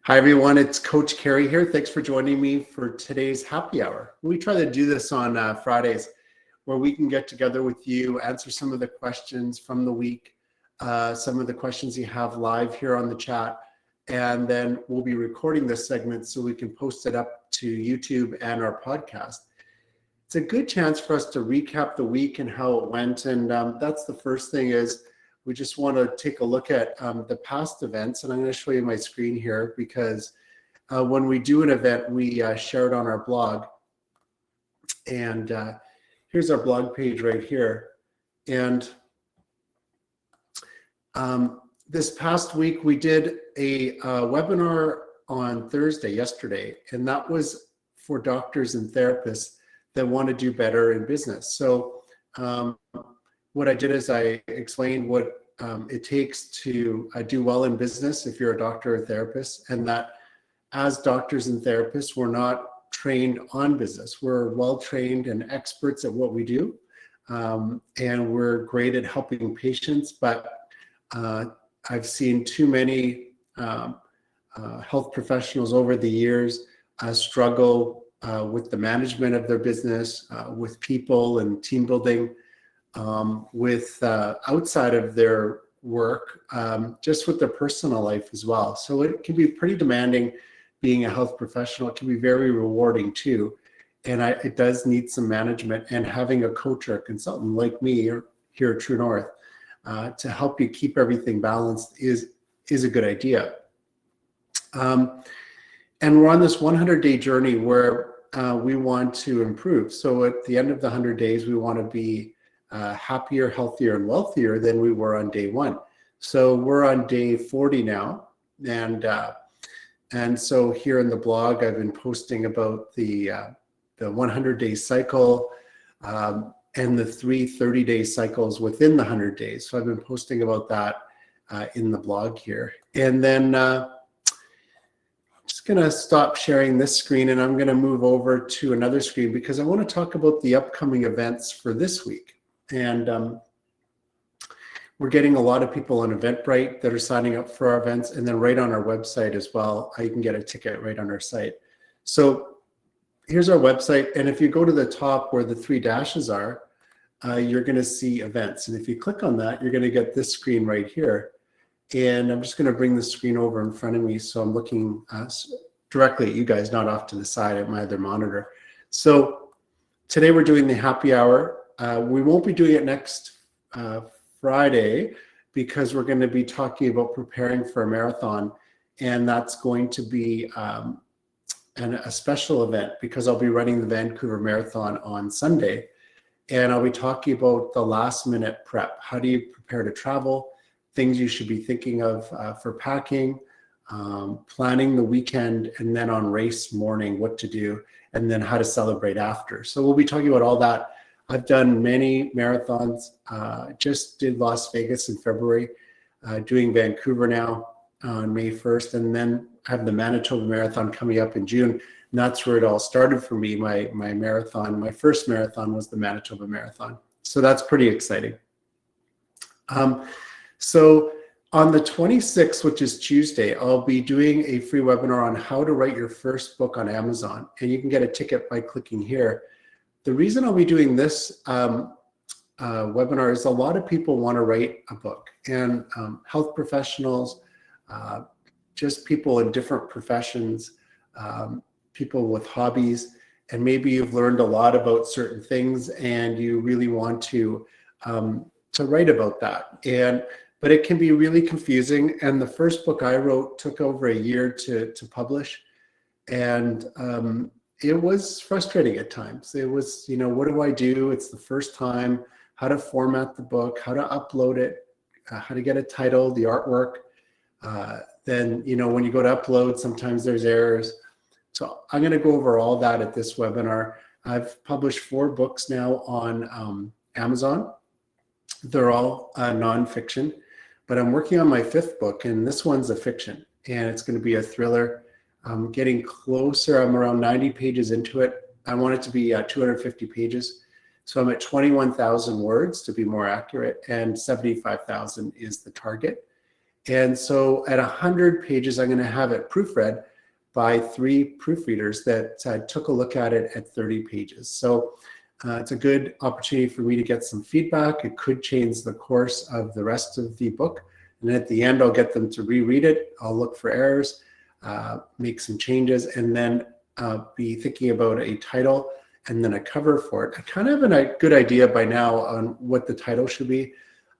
Hi, everyone. It's Coach Cary here. Thanks for joining me for today's happy hour. We try to do this on Fridays where we can get together with you, answer some of the questions from the week, some of the questions you have live here on the chat, and then we'll be recording this segment so we can post it up to YouTube and our podcast. It's a good chance for us to recap the week and how it went, and that's the first thing is we just want to take a look at the past events, and I'm going to show you my screen here because when we do an event, we share it on our blog. And here's our blog page right here. And this past week, we did a webinar on Thursday, yesterday, and that was for doctors and therapists that want to do better in business. So what I did is I explained what it takes to do well in business if you're a doctor or therapist, and that as doctors and therapists, we're not trained on business. We're well trained and experts at what we do, and we're great at helping patients, but I've seen too many health professionals over the years struggle with the management of their business, with people and team building, with outside of their work, just with their personal life as well. So it can be pretty demanding being a health professional. It can be very rewarding too. And it does need some management, and having a coach or a consultant like me here at True North to help you keep everything balanced is a good idea. And we're on this 100-day journey where we want to improve. So at the end of the 100 days, we want to be happier, healthier, and wealthier than we were on day one. So we're on day 40 now, and so here in the blog, I've been posting about the 100-day cycle and the 3 30-day cycles within the 100 days. So I've been posting about that in the blog here, and then I'm just going to stop sharing this screen, and I'm going to move over to another screen because I want to talk about the upcoming events for this week. And we're getting a lot of people on Eventbrite that are signing up for our events, and then right on our website as well. You can get a ticket right on our site. So here's our website, and if you go to the top where the 3 dashes are, you're going to see events. And if you click on that, you're going to get this screen right here. And I'm just going to bring the screen over in front of me so I'm looking directly at you guys, not off to the side at my other monitor. So today we're doing the happy hour. We won't be doing it next Friday because we're going to be talking about preparing for a marathon, and that's going to be a special event because I'll be running the Vancouver Marathon on Sunday, and I'll be talking about the last minute prep. How do you prepare to travel? Things you should be thinking of for packing, planning the weekend, and then on race morning, what to do, and then how to celebrate after. So we'll be talking about all that. I've done many marathons, just did Las Vegas in February, doing Vancouver now on May 1st, and then I have the Manitoba Marathon coming up in June. And that's where it all started for me. My marathon, my first marathon was the Manitoba Marathon. So that's pretty exciting. So on the 26th, which is Tuesday, I'll be doing a free webinar on how to write your first book on Amazon. And you can get a ticket by clicking here. The reason I'll be doing this webinar is a lot of people want to write a book, and health professionals, just people in different professions, people with hobbies, and maybe you've learned a lot about certain things and you really want to write about that. But it can be really confusing. And the first book I wrote took over a year to publish. And it was frustrating at times. It was, what do I do? It's the first time, how to format the book, how to upload it, how to get a title, the artwork. Then, when you go to upload, sometimes there's errors. So I'm going to go over all that at this webinar. I've published 4 books now on Amazon. They're all nonfiction, but I'm working on my 5th book, and this one's a fiction, and it's going to be a thriller. I'm getting closer. I'm around 90 pages into it. I want it to be 250 pages. So I'm at 21,000 words to be more accurate, and 75,000 is the target. And so at 100 pages, I'm going to have it proofread by 3 proofreaders that took a look at it at 30 pages. So it's a good opportunity for me to get some feedback. It could change the course of the rest of the book. And at the end, I'll get them to reread it. I'll look for errors, make some changes, and then be thinking about a title and then a cover for it. I kind of have a good idea by now on what the title should be.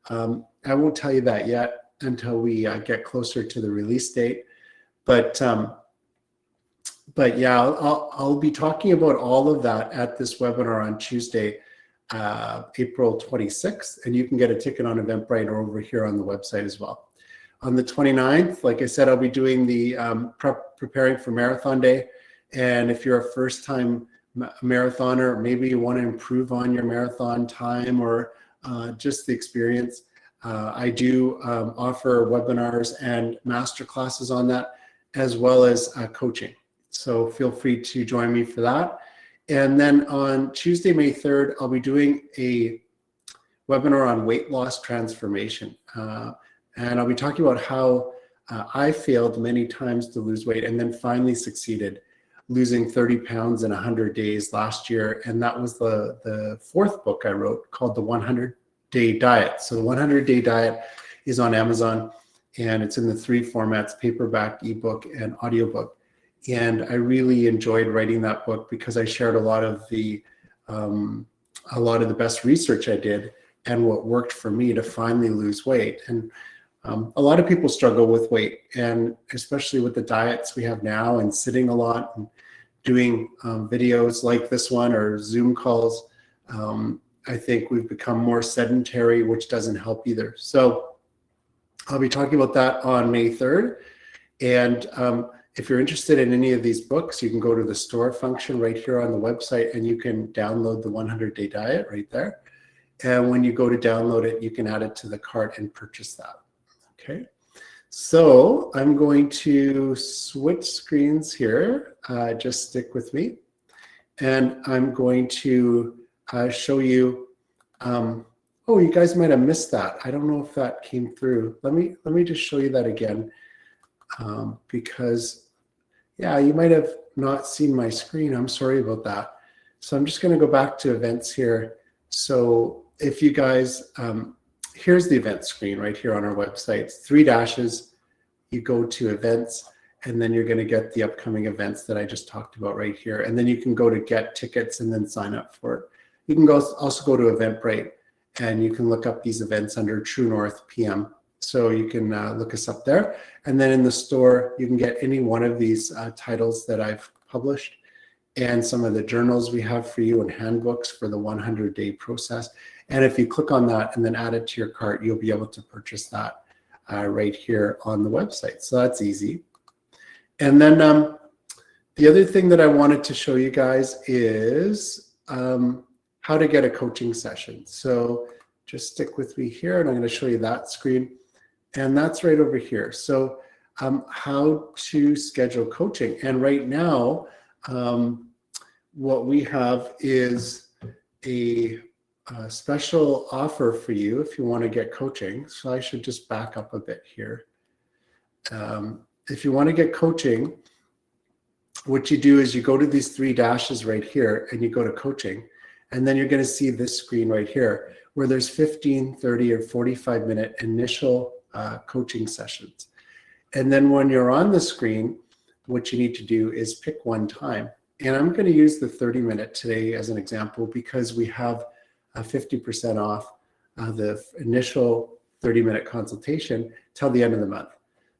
I won't tell you that yet until we get closer to the release date. But yeah, I'll be talking about all of that at this webinar on Tuesday, April 26th, and you can get a ticket on Eventbrite or over here on the website as well. On the 29th, like I said, I'll be doing the preparing for Marathon Day. And if you're a first-time marathoner, maybe you want to improve on your marathon time or just the experience, I do offer webinars and master classes on that, as well as coaching. So feel free to join me for that. And then on Tuesday, May 3rd, I'll be doing a webinar on weight loss transformation. And I'll be talking about how I failed many times to lose weight and then finally succeeded, losing 30 pounds in 100 days last year. And that was the 4th book I wrote, called The 100-Day Diet. So the 100-Day Diet is on Amazon, and it's in the 3 formats: paperback, ebook, and audiobook. And I really enjoyed writing that book because I shared a lot of the best research I did and what worked for me to finally lose weight. And a lot of people struggle with weight, and especially with the diets we have now and sitting a lot and doing videos like this one or Zoom calls. I think we've become more sedentary, which doesn't help either. So I'll be talking about that on May 3rd. And if you're interested in any of these books, you can go to the store function right here on the website, and you can download the 100-Day Diet right there. And when you go to download it, you can add it to the cart and purchase that. Okay, so I'm going to switch screens here. Just stick with me. And I'm going to show you, oh, you guys might have missed that. I don't know if that came through. Let me just show you that again, because, yeah, you might have not seen my screen. I'm sorry about that. So I'm just going to go back to events here. So if you guys, here's the event screen right here on our website. It's 3 dashes. You go to events, and then you're going to get the upcoming events that I just talked about right here. And then you can go to get tickets and then sign up for it. You can also go to Eventbrite, and you can look up these events under True North PM. So you can look us up there. And then in the store, you can get any one of these titles that I've published, and some of the journals we have for you and handbooks for the 100-day process. And if you click on that and then add it to your cart, you'll be able to purchase that right here on the website. So that's easy. And then the other thing that I wanted to show you guys is how to get a coaching session. So just stick with me here, and I'm going to show you that screen. And that's right over here. So how to schedule coaching. And right now, what we have is a special offer for you if you want to get coaching. So I should just back up a bit here. If you want to get coaching, what you do is you go to these 3 dashes right here, and you go to coaching. And then you're going to see this screen right here where there's 15, 30, or 45-minute initial coaching sessions. And then when you're on the screen, what you need to do is pick one time. And I'm going to use the 30-minute today as an example because we have a 50% off the initial 30-minute consultation till the end of the month.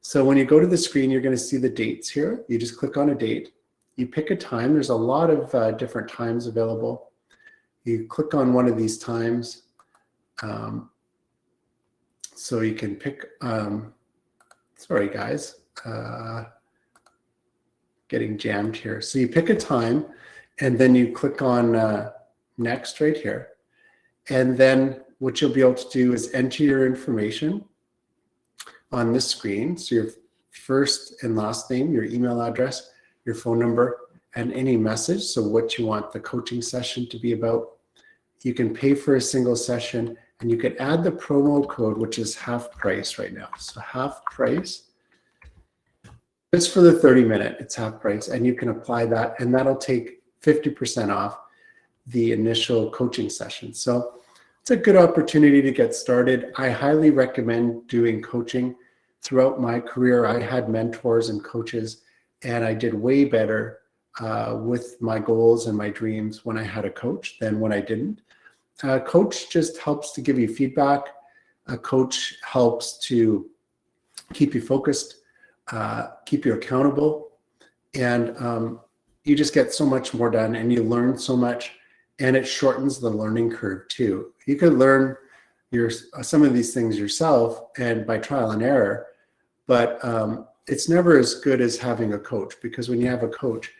So when you go to the screen, you're going to see the dates here. You just click on a date. You pick a time. There's a lot of different times available. You click on one of these times. So you can pick, sorry guys, getting jammed here. So you pick a time, and then you click on next right here. And then what you'll be able to do is enter your information on this screen. So your first and last name, your email address, your phone number, and any message. So what you want the coaching session to be about. You can pay for a single session, and you can add the promo code, which is half price right now. So half price. Just for the 30-minute, it's half price, and you can apply that, and that'll take 50% off the initial coaching session. So it's a good opportunity to get started. I highly recommend doing coaching. Throughout my career, I had mentors and coaches, and I did way better with my goals and my dreams when I had a coach than when I didn't. A coach just helps to give you feedback. A coach helps to keep you focused, keep you accountable, and you just get so much more done, and you learn so much, and it shortens the learning curve too. You can learn some of these things yourself and by trial and error, but it's never as good as having a coach, because when you have a coach,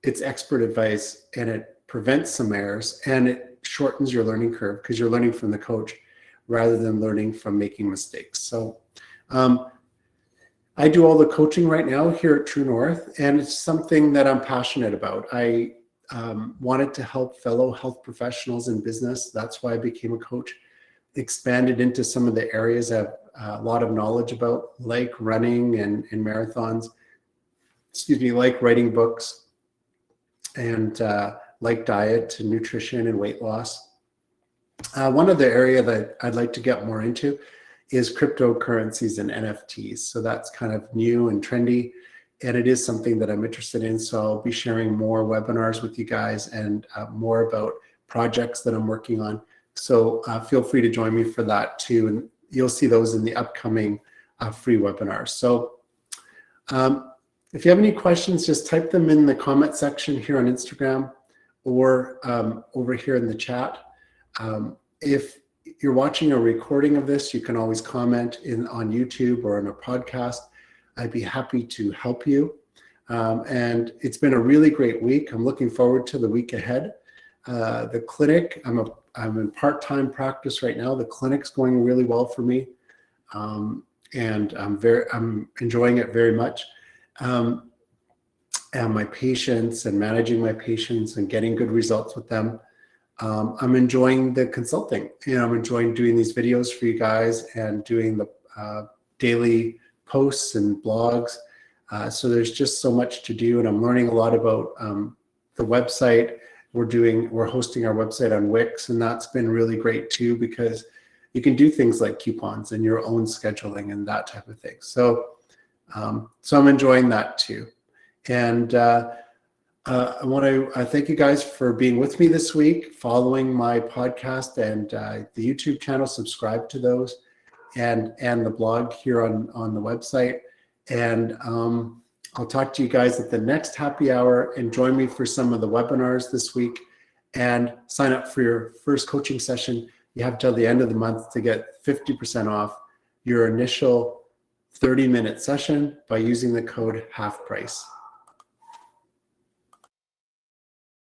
it's expert advice, and it prevents some errors, and it shortens your learning curve because you're learning from the coach rather than learning from making mistakes. So I do all the coaching right now here at True North, and it's something that I'm passionate about. I wanted to help fellow health professionals in business. That's why I became a coach. Expanded into some of the areas I have a lot of knowledge about, like running and marathons, like writing books, and like diet and nutrition and weight loss. One other area that I'd like to get more into is cryptocurrencies and NFTs. So that's kind of new and trendy, and it is something that I'm interested in. So I'll be sharing more webinars with you guys, and more about projects that I'm working on. So feel free to join me for that too. And you'll see those in the upcoming free webinars. So if you have any questions, just type them in the comment section here on Instagram, or over here in the chat. If you're watching a recording of this, you can always comment on YouTube or on a podcast. I'd be happy to help you. And it's been a really great week. I'm looking forward to the week ahead. The clinic, I'm in part-time practice right now. The clinic's going really well for me, and I'm enjoying it very much. And my patients, and managing my patients and getting good results with them. I'm enjoying the consulting. I'm enjoying doing these videos for you guys and doing the daily posts and blogs. So there's just so much to do, and I'm learning a lot about the website. We're hosting our website on Wix, and that's been really great too, because you can do things like coupons and your own scheduling and that type of thing. So I'm enjoying that too. And I want to thank you guys for being with me this week, following my podcast and the YouTube channel. Subscribe to those, and the blog here on the website. And I'll talk to you guys at the next happy hour, and join me for some of the webinars this week, and sign up for your first coaching session. You have till the end of the month to get 50% off your initial 30-minute session by using the code half price.